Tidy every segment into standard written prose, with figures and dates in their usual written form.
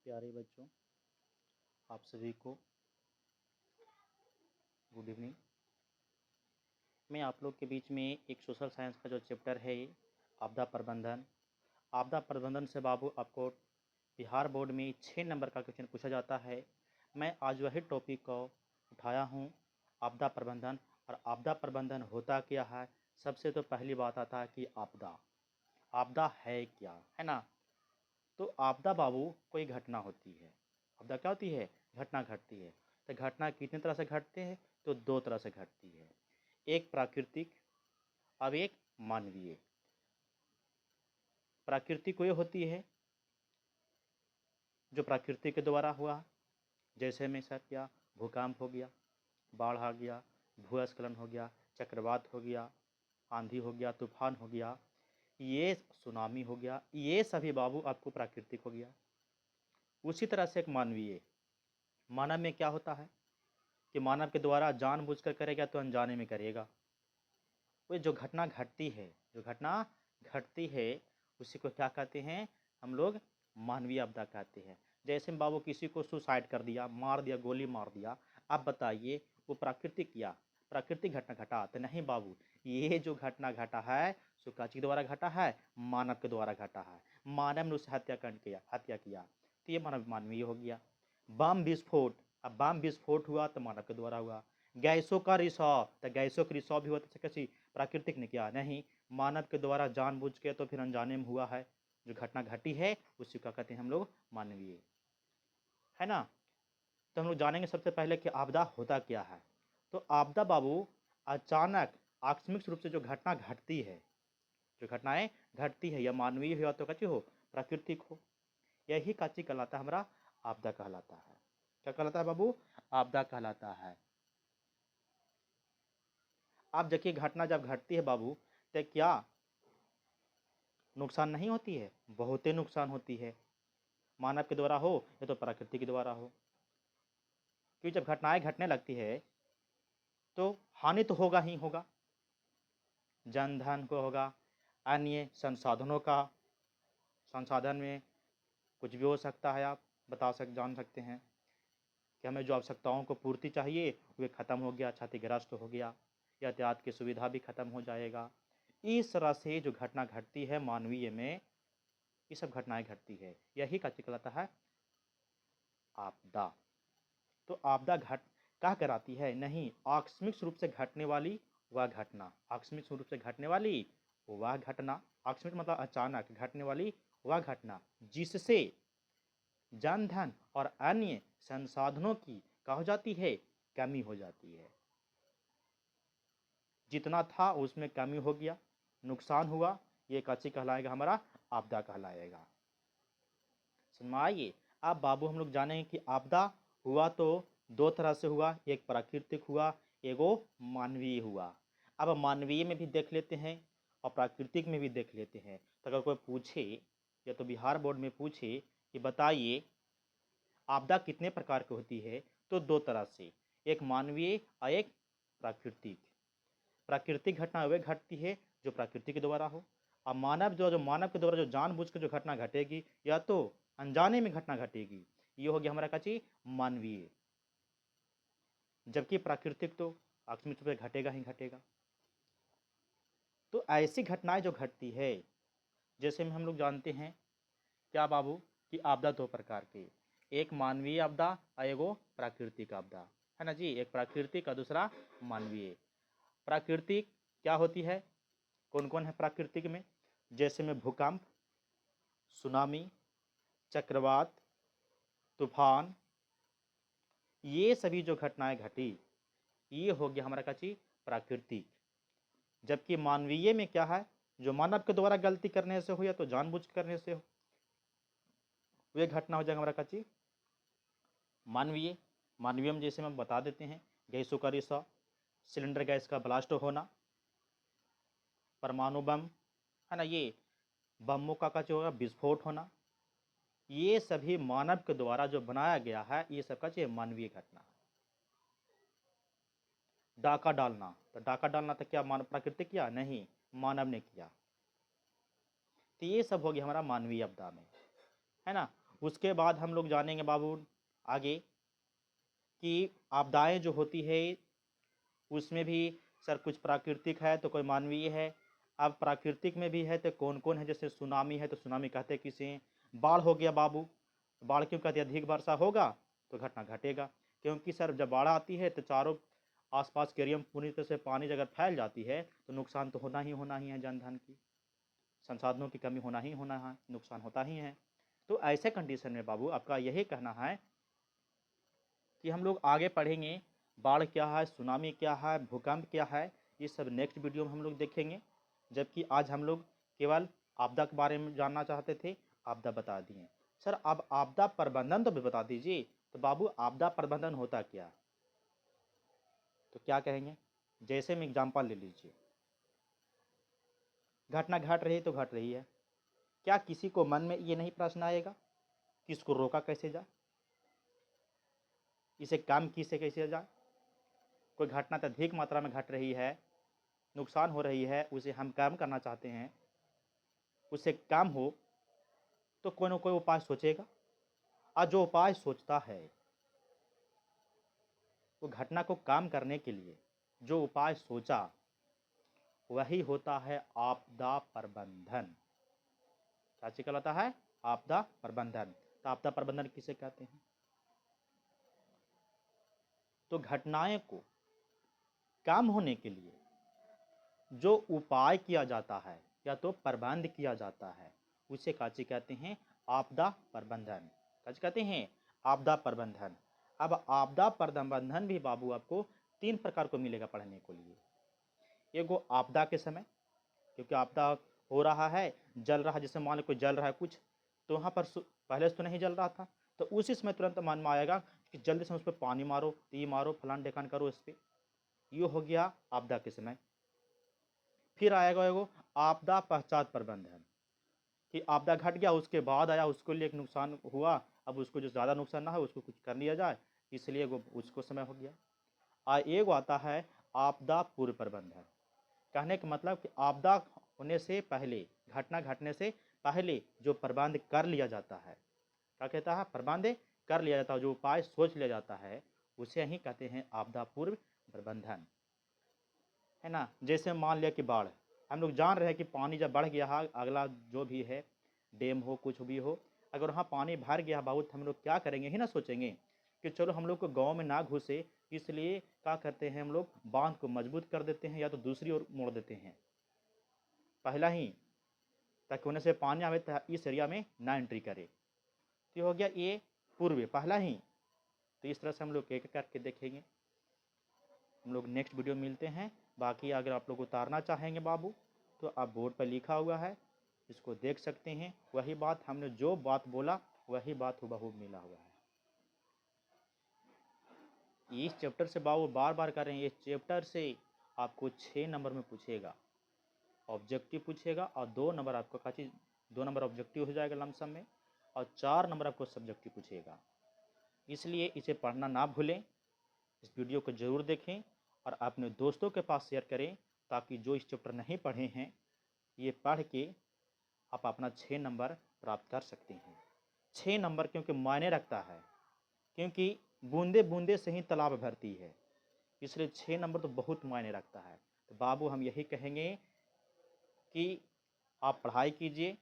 प्यारे बच्चों, आप सभी को गुड इवनिंग। मैं आप लोग के बीच में एक सोशल साइंस का जो चैप्टर है आपदा प्रबंधन से बाबू आपको बिहार बोर्ड में 6 नंबर का क्वेश्चन पूछा जाता है। मैं आज वही टॉपिक को उठाया हूँ, आपदा प्रबंधन। और आपदा प्रबंधन होता क्या है? सबसे तो पहली बात आता है कि आपदा है क्या, है ना। तो आपदा बाबू कोई घटना होती है। आपदा क्या होती है? घटना घटती है। तो घटना कितनी तरह से घटते हैं? तो 2 तरह से घटती है, एक प्राकृतिक और एक मानवीय। प्राकृतिक वो होती है जो प्रकृति के द्वारा हुआ, जैसे में सर क्या, भूकंप हो गया, बाढ़ आ गया, भूस्खलन हो गया, चक्रवात हो गया, आंधी हो गया, तूफान हो गया, ये सुनामी हो गया, ये सभी बाबू आपको प्राकृतिक हो गया। उसी तरह से एक मानवीय, मानव में क्या होता है कि मानव के द्वारा जानबूझकर करेगा तो अनजाने में करेगा। वो जो घटना घटती है उसी को क्या कहते हैं हम लोग? मानवीय आपदा कहते हैं। जैसे में बाबू किसी को सुसाइड कर दिया, मार दिया, गोली मार दिया, आप बताइए वो प्राकृतिक घटना घटा? तो नहीं बाबू, ये जो घटना घटा है सो काची के द्वारा घटा है? मानव के द्वारा घटा है। मानव ने उसे हत्या किया, तो ये मानवीय हो गया। बम विस्फोट, अब बम विस्फोट हुआ तो मानव के द्वारा हुआ। गैसों का रिसाव, तो गैसों का रिसाव भी होता है कैसी? प्राकृतिक ने किया? नहीं, मानव के द्वारा जानबूझ के तो फिर अनजाने में हुआ है। जो घटना घटी है उसी का कहते हैं हम लोग मानवीय, है ना। तो हम लोग जानेंगे सबसे पहले कि आपदा होता क्या है। तो आपदा बाबू अचानक आकस्मिक रूप से जो घटना घटती है, जो घटनाएं घटती है, या मानवीय हो तो कच्ची हो, प्राकृतिक हो, यही काची कहलाता है? हमारा आपदा कहलाता है। क्या कहलाता है बाबू? आपदा कहलाता है। आप देखिए, घटना जब घटती है बाबू तो क्या नुकसान नहीं होती है? बहुत ही नुकसान होती है, मानव के द्वारा हो या तो प्रकृति के द्वारा हो। क्योंकि जब घटनाएं घटने लगती है तो हानि तो होगा ही होगा। जन धन को होगा, अन्य संसाधन में कुछ भी हो सकता है। आप जान सकते हैं कि हमें जो आवश्यकताओं को पूर्ति चाहिए वे खत्म हो गया, क्षतिग्रस्त हो गया, यातायात की सुविधा भी खत्म हो जाएगा। इस तरह से जो घटना घटती है मानवीय में, ये सब घटनाएं घटती है, यही का कहलाता है आपदा। तो आपदा क्या कराती है? नहीं, आकस्मिक रूप से घटने वाली वह घटना, आकस्मिक रूप से घटने वाली वह घटना, आकस्मिक मतलब अचानक घटने वाली वह घटना जिससे जन धन और अन्य संसाधनों की क्या हो जाती है? कमी हो जाती है। जितना था उसमें कमी हो गया, नुकसान हुआ, ये काची कहलाएगा? हमारा आपदा कहलाएगा। समझ में आइए। अब बाबू हम लोग जानेंगे कि आपदा हुआ तो 2 तरह से हुआ, एक प्राकृतिक हुआ, एगो मानवीय हुआ। अब मानवीय में भी देख लेते हैं और प्राकृतिक में भी देख लेते हैं। तो अगर कोई पूछे, या तो बिहार बोर्ड में पूछे कि बताइए आपदा कितने प्रकार की होती है, तो 2 तरह से, एक मानवीय और एक प्राकृतिक। प्राकृतिक घटना वे घटती है जो प्रकृति के द्वारा हो, और मानव के द्वारा जो जानबूझ के जो घटना घटेगी या तो अनजाने में घटना घटेगी, ये हो गया हमारा क्या चीज? मानवीय। जबकि प्राकृतिक तो आकस्मिक रूप से घटेगा ही घटेगा। तो ऐसी घटनाएं जो घटती है, जैसे में हम लोग जानते हैं क्या बाबू कि आपदा 2 प्रकार के, एक मानवीय आपदा और एगो प्राकृतिक आपदा, है ना जी। एक प्राकृतिक और दूसरा मानवीय। प्राकृतिक क्या होती है? कौन कौन है प्राकृतिक में? जैसे में भूकंप, सुनामी, चक्रवात, तूफान, ये सभी जो घटनाएं घटी, ये हो गया हमारा क्या चीज? प्राकृतिक। जबकि मानवीय में क्या है? जो मानव के द्वारा गलती करने से हो या तो जानबूझ करने से हो, वे घटना हो जाएगा हमारा क्या चीज? मानवीय। मानवीय में जैसे हम बता देते हैं, गैसों का रिसाव, सिलेंडर गैस का ब्लास्ट होना, परमाणु बम, है ना, ये बमों का जो होगा विस्फोट होना, ये सभी मानव के द्वारा जो बनाया गया है, ये सब का मानवीय घटना है। डाका डालना, तो डाका डालना तो क्या प्राकृतिक किया? नहीं, मानव ने किया। तो ये सब हो गया हमारा मानवीय आपदा में, है ना। उसके बाद हम लोग जानेंगे बाबू आगे कि आपदाएं जो होती है उसमें भी सर कुछ प्राकृतिक है तो कोई मानवीय है। अब प्राकृतिक में भी है तो कौन कौन है, जैसे सुनामी है तो सुनामी कहते हैं किसे। बाढ़ हो गया बाबू, बाढ़ क्यों कहते हैं, अधिक वर्षा होगा तो घटना घटेगा। क्योंकि सर जब बाढ़ आती है तो चारों आसपास के एरिया में पूरी तरह से पानी अगर फैल जाती है तो नुकसान तो होना ही है, जन धन की संसाधनों की कमी होना है, नुकसान होता ही है। तो ऐसे कंडीशन में बाबू आपका यही कहना है कि हम लोग आगे पढ़ेंगे बाढ़ क्या है, सुनामी क्या है, भूकंप क्या है, ये सब नेक्स्ट वीडियो में हम लोग देखेंगे। जबकि आज हम लोग केवल आपदा के बारे में जानना चाहते थे, आपदा बता दिए। सर अब आपदा प्रबंधन तो भी बता दीजिए। तो बाबू आपदा प्रबंधन होता क्या, तो क्या कहेंगे, जैसे में एग्जाम्पल ले लीजिए, घटना घट रही तो घट रही है, क्या किसी को मन में ये नहीं प्रश्न आएगा कि इसको रोका कैसे जाए, इसे काम किसे कैसे जाए। कोई घटना तो अधिक मात्रा में घट रही है, नुकसान हो रही है, उसे हम कम करना चाहते हैं, उसे कम हो तो कोई ना कोई उपाय सोचेगा। और जो उपाय सोचता है वो घटना को कम करने के लिए जो उपाय सोचा वही होता है आपदा प्रबंधन। क्या चीज कहलाता है, आपदा प्रबंधन। तो आपदा प्रबंधन किसे कहते हैं, तो घटनाएं को कम होने के लिए जो उपाय किया जाता है या तो प्रबंध किया जाता है उसे काची कहते हैं, आपदा प्रबंधन। काची कहते हैं, आपदा प्रबंधन। अब आपदा प्रबंधन भी बाबू आपको 3 प्रकार को मिलेगा पढ़ने को लिए। एगो आपदा के समय, क्योंकि आपदा हो रहा है, जल रहा है, जैसे मान लो कोई जल रहा है कुछ, तो वहाँ पर पहले से तो नहीं जल रहा था, तो उसी समय तुरंत मन में आएगा कि जल्दी से उस पर पानी मारो, तीर मारो, फलान ढेकान करो इस पर। ये हो गया आपदा के समय। फिर आएगा एगो आपदा पश्चात प्रबंधन, कि आपदा घट गया उसके बाद आया, उसको लिए एक नुकसान हुआ, अब उसको जो ज़्यादा नुकसान ना हो उसको कुछ कर लिया जाए, इसलिए वो उसको समय हो गया। एक आता है आपदा पूर्व प्रबंधन। कहने का मतलब कि आपदा होने से पहले, घटना घटने से पहले जो प्रबंध कर लिया जाता है, क्या कहता है, प्रबंध कर लिया जाता है, जो उपाय सोच लिया जाता है उसे ही कहते हैं आपदा पूर्व प्रबंधन, है ना। जैसे मान लिया कि बाढ़, हम लोग जान रहे हैं कि पानी जब बढ़ गया है, अगला जो भी है डैम हो कुछ भी हो, अगर वहाँ पानी भर गया बहुत, हम लोग क्या करेंगे ही ना सोचेंगे कि चलो हम लोग को गांव में ना घुसे, इसलिए क्या करते हैं हम लोग बांध को मजबूत कर देते हैं या तो दूसरी ओर मोड़ देते हैं पहला ही, ताकि होने से पानी आवे इस एरिया में ना एंट्री करे। तो हो गया ये पूर्व पहला ही। तो इस तरह से हम लोग एक करके देखेंगे। हम लोग नेक्स्ट वीडियो मिलते हैं। बाकी अगर आप लोग उतारना चाहेंगे बाबू तो आप बोर्ड पर लिखा हुआ है, इसको देख सकते हैं। वही बात हमने जो बात बोला वही बात हुबहू मिला हुआ है। इस चैप्टर से बाबू बार बार कर रहे हैं, इस चैप्टर से आपको 6 नंबर में पूछेगा, ऑब्जेक्टिव पूछेगा, और 2 नंबर आपको का चीज़ 2 नंबर ऑब्जेक्टिव हो जाएगा लमसम में, और 4 नंबर आपको सब्जेक्टिव पूछेगा। इसलिए इसे पढ़ना ना भूलें, इस वीडियो को ज़रूर देखें और अपने दोस्तों के पास शेयर करें, ताकि जो इस चैप्टर नहीं पढ़े हैं ये पढ़ के आप अपना 6 नंबर प्राप्त कर सकते हैं। 6 नंबर क्योंकि मायने रखता है, क्योंकि बूंदे बूंदे से ही तालाब भरती है, इसलिए 6 नंबर तो बहुत मायने रखता है। तो बाबू हम यही कहेंगे कि आप पढ़ाई कीजिए,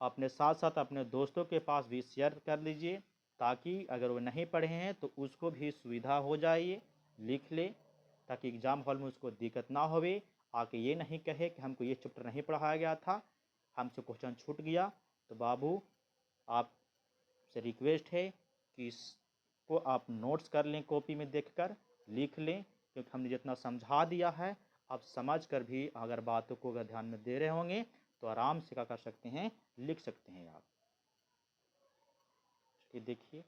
अपने साथ साथ अपने दोस्तों के पास भी शेयर कर लीजिए, ताकि अगर वो नहीं पढ़े हैं तो उसको भी सुविधा हो जाए, लिख ले, ताकि एग्ज़ाम हॉल में उसको दिक्कत ना होवे, आके ये नहीं कहे कि हमको ये चैप्टर नहीं पढ़ाया गया था, हमसे क्वेश्चन छूट गया। तो बाबू आपसे रिक्वेस्ट है कि इसको आप नोट्स कर लें, कॉपी में देखकर लिख लें, क्योंकि हमने जितना समझा दिया है आप समझ कर भी अगर बातों को अगर ध्यान में दे रहे होंगे तो आराम से क्या कर सकते हैं, लिख सकते हैं आप। ये देखिए।